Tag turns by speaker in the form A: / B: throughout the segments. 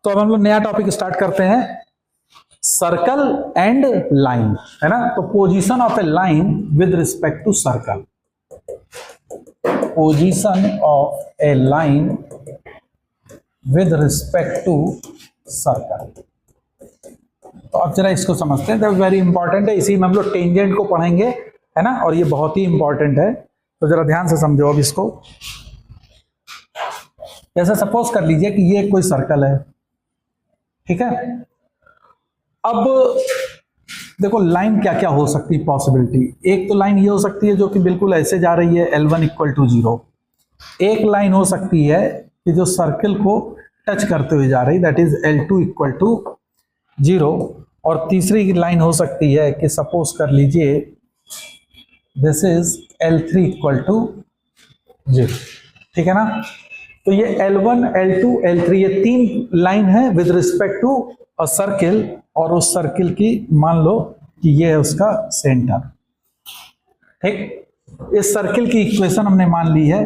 A: तो अब हम लोग नया टॉपिक स्टार्ट करते हैं, सर्कल एंड लाइन, है ना। तो position of a line with respect to circle, position of a line with respect to circle. तो अब जरा इसको समझते हैं, वेरी इंपॉर्टेंट है, इसी में हम लोग टेंजेंट को पढ़ेंगे, है ना, और ये बहुत ही इंपॉर्टेंट है। तो जरा ध्यान से समझो अब इसको। जैसे सपोज कर लीजिए कि ये कोई सर्कल है, ठीक है। अब देखो लाइन क्या क्या हो सकती है पॉसिबिलिटी। एक तो लाइन ये हो सकती है जो कि बिल्कुल ऐसे जा रही है L1 इक्वल टू 0। एक लाइन हो सकती है कि जो सर्कल को टच करते हुए जा रही, that is L2 equal to 0। और तीसरी लाइन हो सकती है कि सपोज कर लीजिए this is L3 equal to 0, ठीक है ना। तो ये L1, L2, L3 ये तीन लाइन है with respect to a circle, और उस सर्किल की मान लो कि ये है उसका सेंटर, ठीक। इस सर्किल की इक्वेशन हमने मान ली है,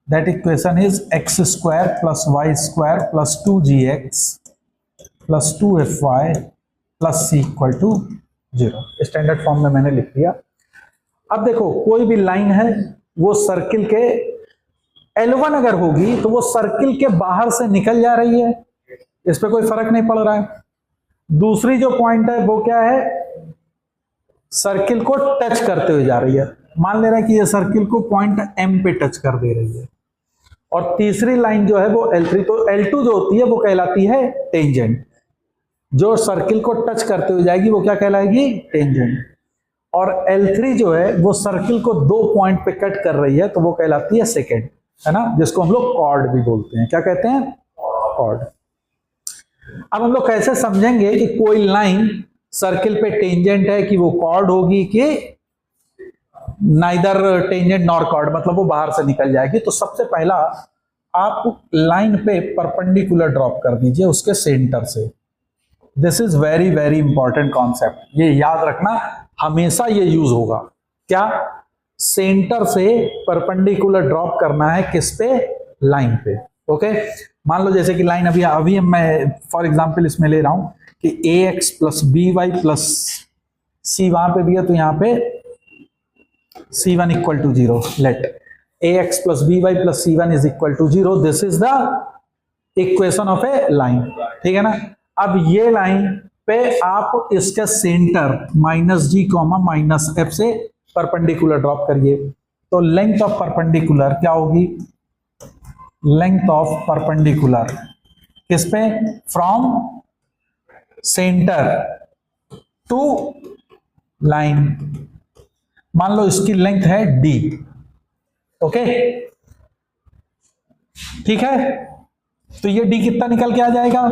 A: that equation is x square plus y square plus 2gx plus 2fy plus c equal to 0। Standard form में मैंने लिख दिया। अब देखो कोई भी लाइन है वो सर्किल के L1 अगर होगी तो वो सर्किल के बाहर से निकल जा रही है, इस पे कोई फर्क नहीं पड़ रहा है। दूसरी जो पॉइंट है वो क्या है, सर्किल को टच करते हुए जा रही है, मान ले रहा है कि ये सर्किल को पॉइंट M पे टच कर दे रही है। और तीसरी लाइन जो है वो L3, तो L2 जो होती है वो कहलाती है टेंजेंट, जो सर्किल को टच करते हुए जाएगी वो क्या कहलाएगी, टेंजेंट। और L3 जो है वो सर्किल को दो पॉइंट पे कट कर रही है, तो वो कहलाती है सेकेंड, है ना, जिसको हम लोग कॉर्ड भी बोलते हैं। क्या कहते हैं, कॉर्ड। अब हम लोग कैसे समझेंगे कि कोई लाइन सर्किल पे टेंजेंट है, कि वो कॉर्ड होगी कि नाइदर टेंजेंट नॉर कॉर्ड, मतलब वो बाहर से निकल जाएगी। तो सबसे पहला आप लाइन पे परपेंडिकुलर ड्रॉप कर दीजिए उसके सेंटर से। This is very very important concept, ये याद रखना, हमेशा ये यूज होगा। क्या, सेंटर से परपेंडिकुलर ड्रॉप करना है किस पे, लाइन पे। ओके, मान लो जैसे कि लाइन अभी मैं फॉर एग्जांपल इसमें ले रहा हूं कि ax plus b y plus c वहां पे भी है, तो यहां पे c1 equal to 0। Let ax plus b y plus c1 is equal to 0, this is the equation of a line, ठीक है ना। अब ये लाइन पे आप इसके सेंटर -g, -f से परपेंडिकुलर ड्रॉप करिए। तो लेंथ ऑफ परपेंडिकुलर क्या होगी, लेंथ ऑफ परपेंडिकुलर किस पे, फ्रॉम सेंटर टू लाइन, मान लो इसकी लेंथ है d, ओके, ठीक है। तो ये d कितना निकल के आ जाएगा,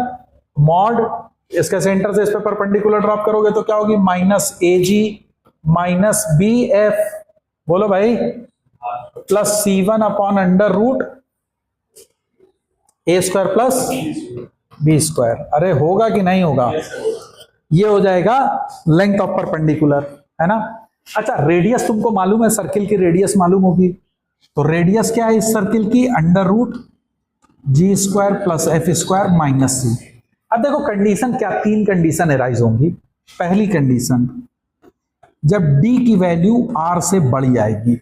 A: मॉड इसके सेंटर से इस पे परपेंडिकुलर ड्रॉप करोगे तो क्या होगी, -ag माइनस bf, बोलो भाई, plus c1 upon under root a square plus b square. अरे होगा कि नहीं होगा, ये हो जाएगा लेंथ ऑफ परपेंडिकुलर, है ना। अच्छा, रेडियस तुमको मालूम है, सर्किल की रेडियस मालूम होगी, तो रेडियस क्या है इस सर्किल की, under root g square plus f square minus c। अब देखो कंडीशन क्या, तीन कंडीशन अराइज होंगी। पहली कंडीशन, जब d की वैल्यू r से बढ़ जाएगी,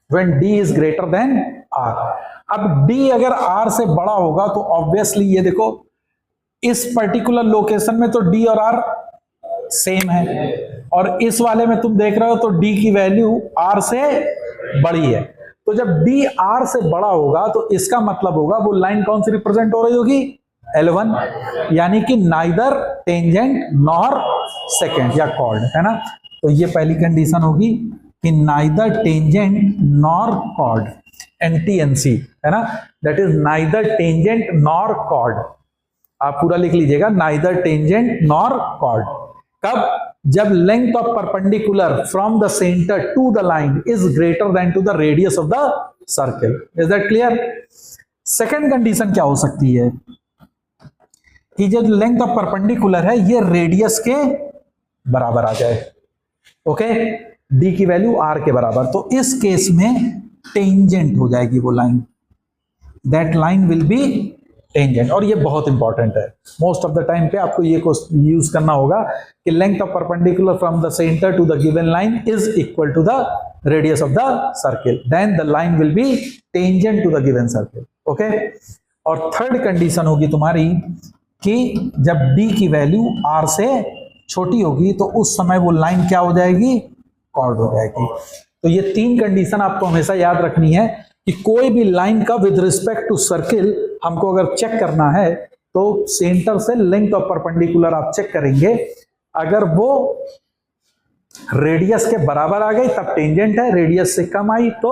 A: when d is greater than r। अब d अगर r से बड़ा होगा तो ऑब्वियसली ये देखो इस पर्टिकुलर लोकेशन में तो d और r सेम है, और इस वाले में तुम देख रहे हो तो d की वैल्यू r से बड़ी है। तो जब d r से बड़ा होगा तो इसका मतलब होगा वो लाइन कौन सी रिप्रेजेंट हो रही होगी, L1, यानी कि नाइदर टेंजेंट नॉर सेकेंड या कॉर्ड, है ना। तो ये पहली कंडीशन होगी कि neither tangent nor chord, NTNC, है ना, that is neither tangent nor chord. आप पूरा लिख लीजिएगा, नाइदर टेंजेंट नॉर कॉर्ड। कब, जब length of perpendicular from the centre to the line is greater than to the radius of the circle. Is that clear. Second condition क्या हो सकती है कि जो लेंथ ऑफ परपेंडिकुलर है ये रेडियस के बराबर आ जाए, ओके, d की वैल्यू r के बराबर। तो इस केस में टेंजेंट हो जाएगी वो line, that line will be tangent. और ये बहुत इंपॉर्टेंट है, मोस्ट ऑफ द टाइम पे आपको ये यूज करना होगा कि length of perpendicular from the centre to the given line is equal to the radius of the circle, then the line will be tangent to the given circle. Okay, और third condition होगी तुम्हारी कि जब d की value r से छोटी होगी तो उस समय वो लाइन क्या हो जाएगी, कॉर्ड हो जाएगी। तो ये तीन कंडीशन आपको हमेशा याद रखनी है कि कोई भी लाइन का विद रिस्पेक्ट टू सर्किल हमको अगर चेक करना है तो सेंटर से लेंथ ऑफ परपेंडिकुलर आप चेक करेंगे, अगर वो रेडियस के बराबर आ गई तब टेंजेंट है, रेडियस से कम आई तो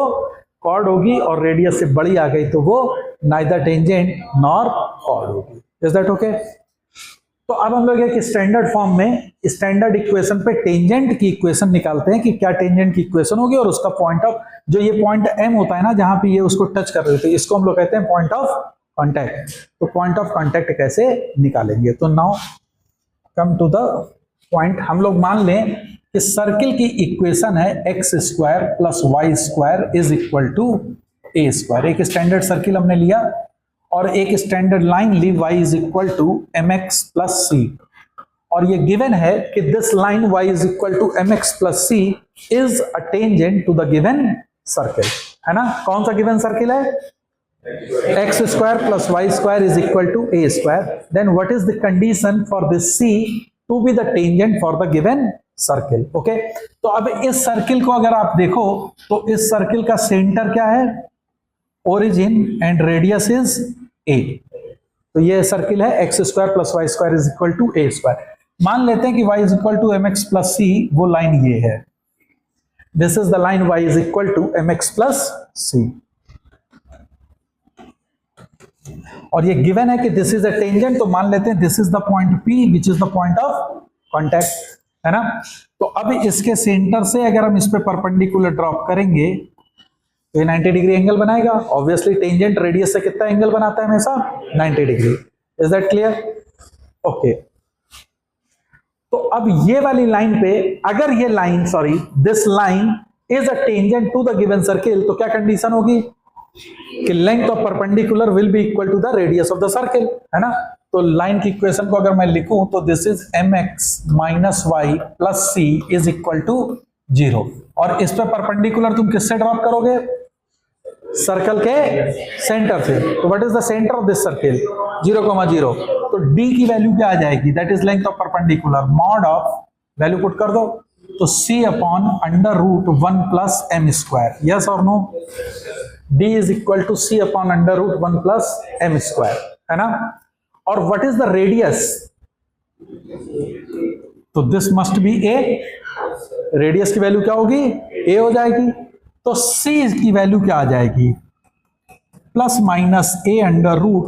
A: कॉर्ड होगी, और रेडियस से बड़ी आ गई तो वो नाइदर टेंजेंट नॉर कॉर्ड होगी। Is that okay? तो अब हम लोग एक स्टैंडर्ड फॉर्म में स्टैंडर्ड इक्वेशन पे टेंजेंट की इक्वेशन निकालते हैं कि क्या टेंजेंट की इक्वेशन होगी, और उसका पॉइंट ऑफ, जो ये पॉइंट M होता है ना जहां पे ये उसको टच कर रहे थे, इसको हम लोग कहते हैं पॉइंट ऑफ कांटेक्ट। तो पॉइंट ऑफ कांटेक्ट कैसे निकालेंगे? तो now come to the point. हम लोग मान लें कि सर्किल की इक्वेशन है x square plus y square is equal to a square. एक स्टैंडर्ड सर्किल हमने लिया और एक स्टैंडर्ड लाइन ली y is equal to mx plus c, और ये गिवन है कि this line y is equal to mx plus c is a tangent to the given circle, है ना? कौन सा गिवन सर्किल है? x square plus y square is equal to a square. Then what is the condition for this c to be the tangent for the given circle? Okay, तो अब इस circle को अगर आप देखो तो इस सर्किल का सेंटर क्या है? Origin and radius is a। तो ये सर्किल है x square plus y square is equal to a square. मान लेते हैं कि y is equal to mx plus c, वो लाइन ये है, this is the line y is equal to mx plus c, और ये गिवन है कि दिस इज अ टेंजेंट, तो मान लेते हैं this is the point P which is the point of contact, है ना? तो अब इसके सेंटर से अगर हम इस पे परपेंडिकुलर ड्रॉप करेंगे तो ये 90 डिग्री एंगल बनाएगा। ऑब्वियसली टेंजेंट रेडियस से कितना एंगल बनाता है हमेशा? 90 degree. Is that clear? Okay, तो अब ये वाली लाइन पे अगर ये line, sorry this line is a tangent to the given circle, तो क्या कंडीशन होगी कि length of perpendicular will be equal to the radius of the circle, है ना? तो लाइन की इक्वेशन को अगर मैं लिखूं तो this is mx minus y plus c is equal to 0, और इस पे परपेंडिकुलर तुम किससे ड्रॉप करोगे? सर्कल के सेंटर से। तो what is the centre of this circle? 0,0। तो d की वैल्यू क्या आ जाएगी? That is length of perpendicular, mod of, value put कर दो तो c upon under root 1 plus m square. Yes और no? d is equal to c upon under root 1 plus m square, है ना? और व्हाट इज द रेडियस? तो this must be a, radius की value क्या होगी? a हो जाएगी। तो c की वैल्यू क्या आ जाएगी? Plus minus a under root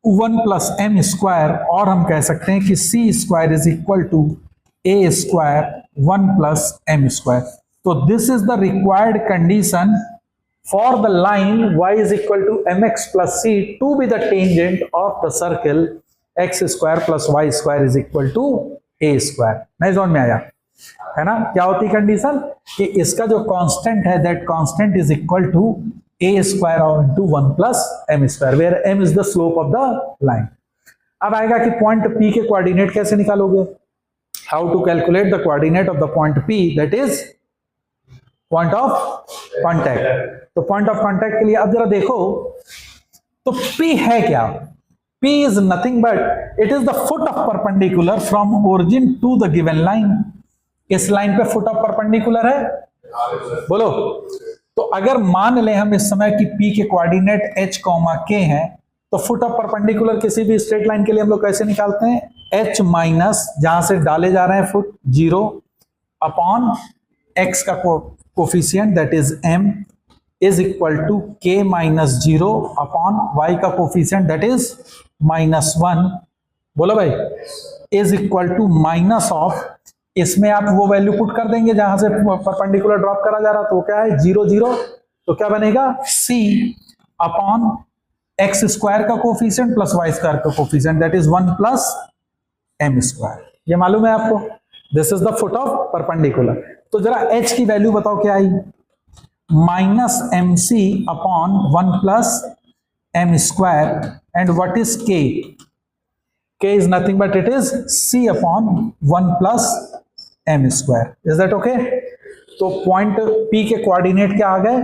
A: 1 plus m square, और हम कह सकते हैं कि c square is equal to a square 1 plus m square. तो this is the required condition for the line y is equal to mx plus c to be the tangent of the circle x square plus y square is equal to a square। नहीं समझ में आया, है ना? क्या होती condition कि इसका जो कांस्टेंट है that constant is equal to a square into 1 plus m square, where m is the slope of the line. अब आएगा कि पॉइंट P के कोऑर्डिनेट कैसे निकालोगे? How to calculate the coordinate of the point P, that is point of contact. तो point of contact के लिए अब जरा देखो तो P है क्या? P is nothing but it is the foot of perpendicular from origin to the given line। इस लाइन पे फुट ऑफ परपेंडिकुलर है, बोलो। तो अगर मान लें हम इस समय कि P के कोऑर्डिनेट h, k हैं, तो फुट ऑफ परपेंडिकुलर किसी भी स्ट्रेट लाइन के लिए हम लोग कैसे निकालते हैं? h माइनस जहां से डाले जा रहे हैं फुट 0 अपॉन x का coefficient that is m is equal to k minus 0 upon y का कोफिशिएंट दैट इज -1, बोलो भाई, is equal to minus of, इसमें आप वो वैल्यू पुट कर देंगे जहां से परपेंडिकुलर ड्रॉप करा जा रहा, तो क्या है 0 0, तो क्या बनेगा c अपॉन x स्क्वायर का कोफिशिएंट प्लस y स्क्वायर का coefficient that is 1 plus m square. ये मालूम है आपको? This is the foot of perpendicular. तो जरा h की वैल्यू बताओ क्या आई? -mc upon 1 plus m square, and what is k? K is nothing but it is c upon 1 plus m square. Is that okay? तो point P के coordinate क्या आ गए?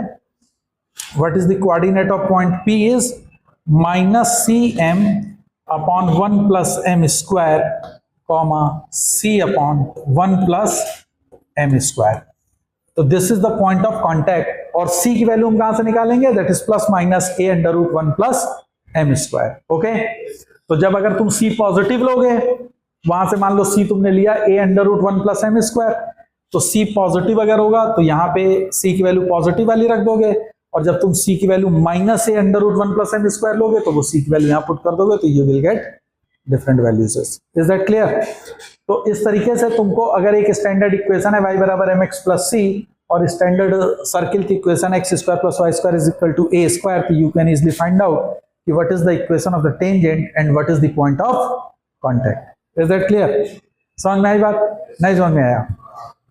A: What is the coordinate of point P is minus cm upon 1 plus m square, comma c upon 1 plus m square. तो this is the point of contact, और c की value हम कहां से निकालेंगे? That is plus minus a under root 1 plus m square. Okay, तो जब अगर तुम c पॉजिटिव लोगे, वहां से मान लो c तुमने लिया a under root 1 plus m square, तो c पॉजिटिव अगर होगा तो यहां पे c की वैल्यू पॉजिटिव वाली रख दोगे, और जब तुम c की value minus a under root 1 plus m square लोगे तो वो c की वैल्यू यहां पुट कर दोगे, तो you will get different values. Is that clear? तो इस तरीके से तुमको अगर एक स्टैंडर्ड इक्वेशन है y बराबर mx प्लस c, और स्टैंडर्ड सर्किल की equation x square plus y square is equal to a square, तो you can easily find out कि what is the equation of the tangent and what is the point of contact. Is that clear? समझ में आई बात? नहीं समझ में आया?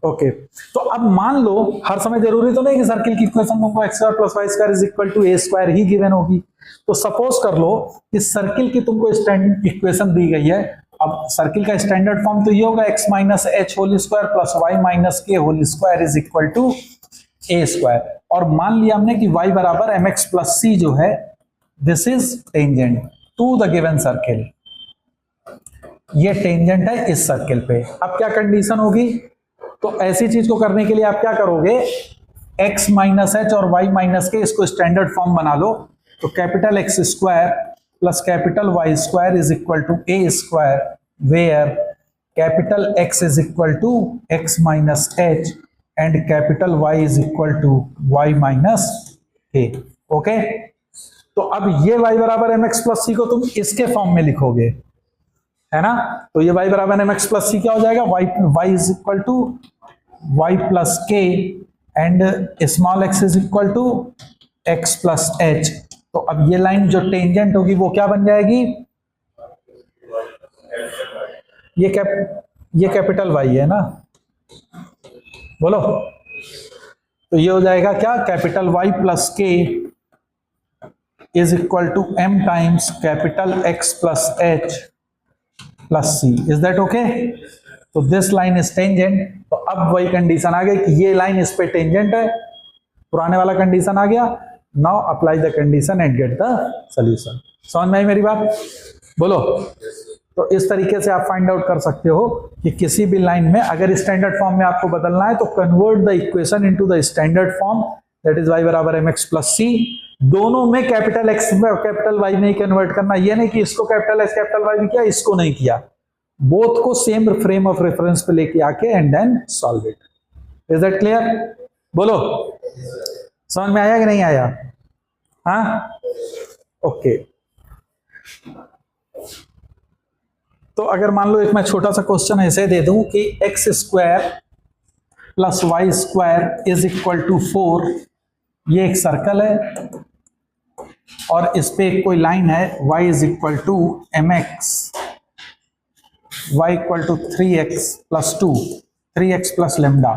A: Okay, तो अब मान लो हर समय जरूरी तो नहीं कि सर्किल की इक्वेशन तुमको x square plus y square is equal to a square ही गिवन होगी. तो सपोज कर लो कि सर्किल की तुमको स्टैंडर्ड इक्वेशन दी गई है. अब सर्किल का स्टैंडर्ड फॉर्म तो ये होगा x minus h whole square plus y minus k whole square is equal to a square, और मान लिया हमने कि y बराबर mx प्लस c जो है this is tangent to the given circle. ये टेंजेंट है इस सर्किल पे. अब क्या कंडीशन होगी? तो ऐसी चीज को करने के लिए आप क्या करोगे? x माइनस एच और y माइनस के इसको स्टैंडर्ड फॉर्म बना लो. तो capital x square plus capital y square is equal to a square, where capital x is equal to x minus h and capital y is equal to y minus a. Okay, तो अब ये y बराबर M x plus सी को तुम इसके form में लिखोगे, है ना? तो ये y बराबर एम एक्स प्लस सी क्या हो जाएगा? y is equal to y plus k and small x is equal to x plus h. तो अब ये लाइन जो टेंजेंट होगी वो क्या बन जाएगी? ये कैपिटल Y है ना, बोलो. तो ये हो जाएगा क्या? Capital Y plus k is equal to m times capital X plus H plus C. Is that okay? तो दिस लाइन इज टेंजेंट. तो अब वही कंडीशन आ गई कि ये लाइन इस पे टेंजेंट है. पुराने वाला कंडीशन आ गया. Now apply the condition and get the solution. समझ में आई मेरी बात? बोलो. तो इस तरीके से आप फाइंड आउट कर सकते हो कि किसी भी लाइन में अगर स्टैंडर्ड फॉर्म में आपको बदलना है तो convert the equation into the standard form, that is y बराबर एम एक्स प्लस सी. दोनों में कैपिटल एक्स में कैपिटल वाई नहीं कन्वर्ट करना. ये नहीं कि इसको कैपिटल एक्स कैपिटल वाई में किया, इसको नहीं किया. बोथ को सेम फ्रेम ऑफ रेफरेंस पे लेके आके and then solve it. Is that clear? बोलो. समझ में आया कि नहीं आया? हाँ, ओके. तो अगर मान लो एक मैं छोटा सा क्वेश्चन ऐसे दे दूं कि x square plus y square is equal to 4. ये एक सर्कल है और इस पे कोई लाइन है y is equal to m x, y equal to 3x plus 2, 3x plus lambda.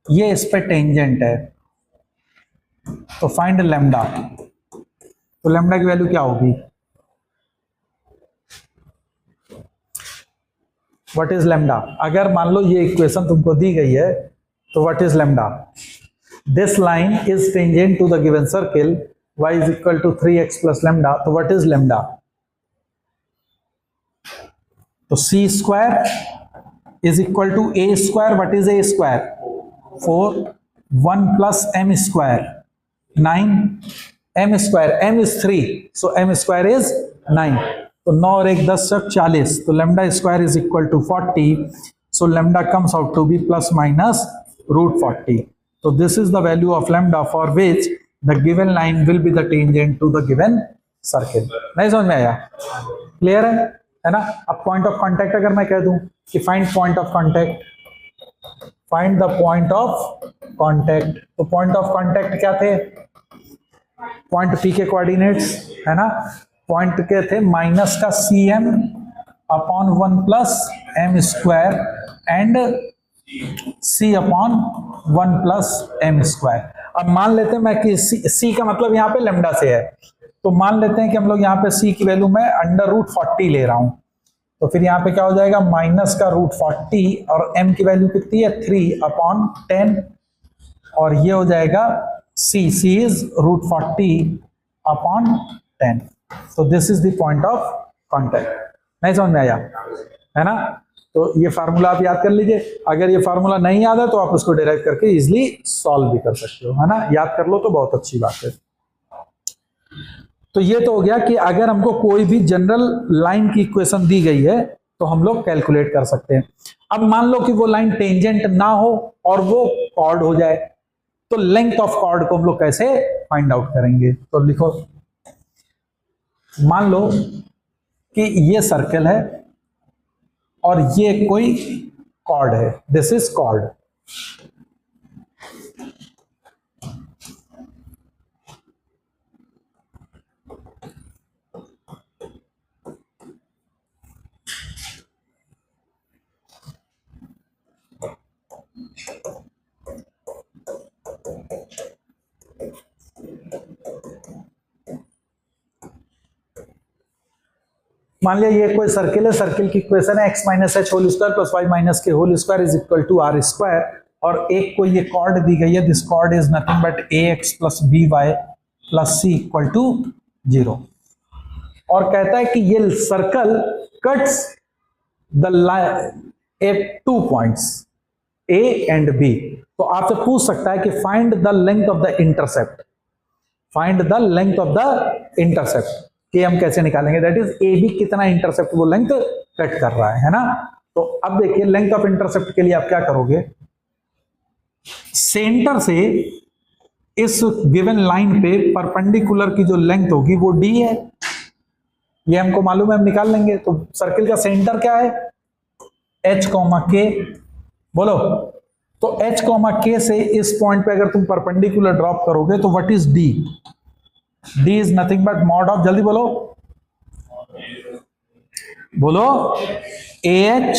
A: ये इस पे टेंजेंट है. तो फाइंड लेमडा. तो लेमडा की वैल्यू क्या होगी? What is lambda? अगर मान लो ये इक्वेशन तुमको दी गई है तो what is lambda? This line is tangent to the given circle, y is equal to 3x plus lambda. तो व्हाट इज लेमडा? तो c square is equal to a square. What is a square? 4, 1 plus m square 9, m square, m is 3, so m square is 9. तो 9 और 1 10 40. तो lambda square is equal to 40. So lambda comes out to be plus minus root 40. तो this is the value of lambda for which the given line will be the tangent to the given circle. नहीं समझ में आया? Clear है ना? अब point of contact अगर मैं कह दूं कि find point of contact, find the point of contact. तो पॉइंट ऑफ कांटेक्ट क्या थे? पॉइंट पी के कोऑर्डिनेट्स, है ना? पॉइंट के थे माइनस का cm upon 1 plus m square and c upon 1 plus m square. अब मान लेते हैं मैं कि c का मतलब यहाँ पे लेमडा से है. तो मान लेते हैं कि हम लोग यहाँ पे c की वैल्यू में √40 ले रहा हूं, तो फिर यहाँ पे क्या हो जाएगा, माइनस का √40 और m की वैल्यू कितनी है 3/10, और ये हो जाएगा c इज √40/10। तो this is the point of contact. नहीं समझ में आया, है ना? तो ये फार्मूला आप याद कर लीजिए। अगर ये फार्मूला नहीं याद है तो आप उसको डिराइव करके इजिली सॉल्व भी कर सकते हो, है ना? याद कर लो तो बहुत अच्छी बात है। तो ये तो हो गया कि अगर हमको कोई भी जनरल लाइन की इक्वेशन दी गई है तो हम लोग कैलकुलेट कर सकते हैं। अब मान लो कि वो लाइन टेंजेंट ना हो और वो कॉर्ड हो जाए, तो लेंथ ऑफ कॉर्ड को हम लोग कैसे फाइंड आउट करेंगे? तो लिखो, मान लो कि ये सर्कल है और ये कोई कॉर्ड है, दिस इज कॉर्ड। मान लिया ये कोई सर्किल है, सर्किल की इक्वेशन है x minus h whole square plus y minus k whole square is equal to r square, और एक कोई ये कॉर्ड दी गई है, this chord is nothing but ax plus b y plus c equal to 0, और कहता है कि ये circle cuts the two points a and b। तो आपसे पूछ सकता है कि find the length of the intercept, find the length of the intercept कि हम कैसे निकालेंगे, दैट इज ए बी कितना इंटरसेप्ट वो लेंथ कट कर रहा है ना? तो अब देखिए लेंथ ऑफ इंटरसेप्ट के लिए आप क्या करोगे, सेंटर से इस गिवन लाइन पे परपेंडिकुलर की जो लेंथ होगी वो d है, ये हमको मालूम है, हम निकाल लेंगे। तो सर्किल का सेंटर क्या है, h, k, बोलो। तो h, k से इस पॉइंट पे अगर तुम परपेंडिकुलर ड्रॉप करोगे तो what is d? d is nothing but mod of, जल्दी बोलो, बोलो, ah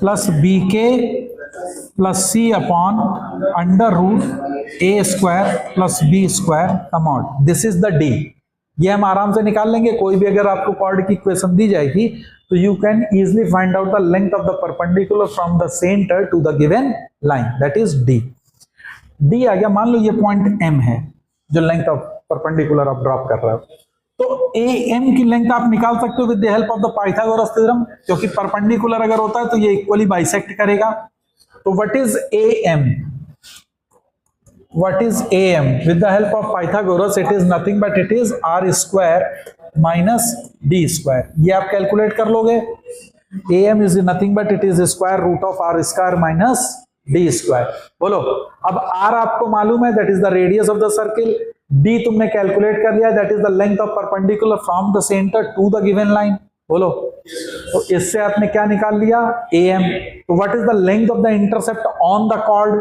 A: प्लस बी के प्लस सी अपॉन √a² प्लस b² का mod, this is the d। ये हम आराम से निकाल लेंगे। कोई भी अगर आपको कॉर्ड की इक्वेशन दी जाएगी तो you can easily find out the length of the perpendicular from the centre to the given line, that is d। d आ गया। मान लो ये पॉइंट m है जो लेंथ ऑफ परपेंडिकुलर आप ड्रॉप कर रहे हो, तो am की लेंथ आप निकाल सकते हो with the help of the Pythagoras theorem, क्योंकि परपेंडिकुलर अगर होता है तो ये इक्वली बाइसेक्ट करेगा। तो what is am? What is am? With the help of Pythagoras, it is nothing but it is r square minus d square. ये आप कैलकुलेट कर लोगे। am is nothing but it is square root of r square minus d square. बोलो, अब r आपको मालूम है, that is the radius of the circle. d तुमने कैलकुलेट कर लिया, that is the length of perpendicular from the center to the given line. बोलो, तो इससे आपने क्या निकाल लिया, am. तो what is the length of the intercept on the chord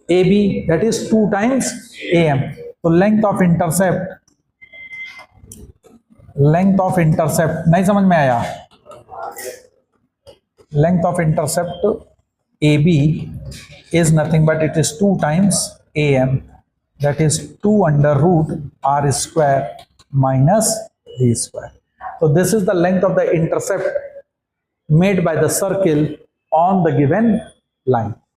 A: AB, that is 2 times AM. तो length of intercept नहीं समझ में आया, length of intercept AB is nothing but it is 2 times AM, that is 2√r square minus d square. So this is the length of the intercept made by the circle on the given line.